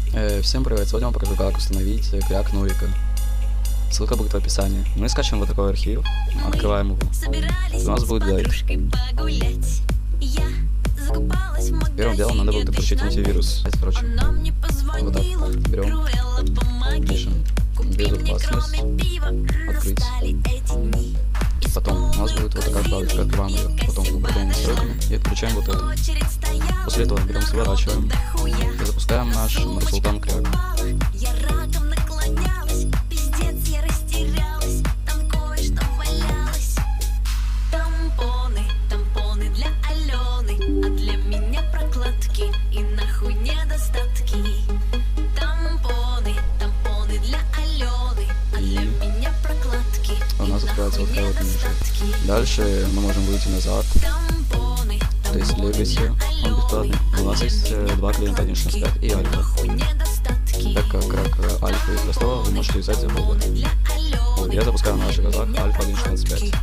Всем привет, сегодня я вам покажу, как установить кряк Нурика. Ссылка будет в описании. Мы скачиваем вот такой архив, открываем его. У нас будет гайд. Первым делом надо будет включить антивирус. Короче, вот так берем, пишем безопасность, открыть. Потом у нас будет вот такая вкладочка, открываем ее, потом управляем настройками и отключаем вот это. После этого берем, сворачиваем и запускаем наш Нурсултан кряк. У нас открывается вот такая вот ниша. Дальше мы можем выйти назад. То есть Legacy, он бесплатный. У нас есть два клиента 1.16.5 и Альфа. Так как крак Альфа и простого вы можете взять за полгода. Я запускаю на наших глазах Альфа 1.16.5.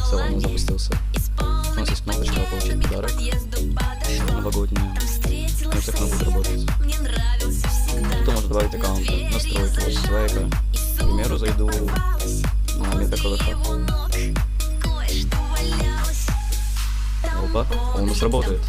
Все, он запустился. У нас есть кнопочка «Получить подарок» новогодний. Не всех она будет работать. Потом можно добавить аккаунт, настройки, вот свайка. К примеру, зайду на MetaKVK. Опа, он у нас работает.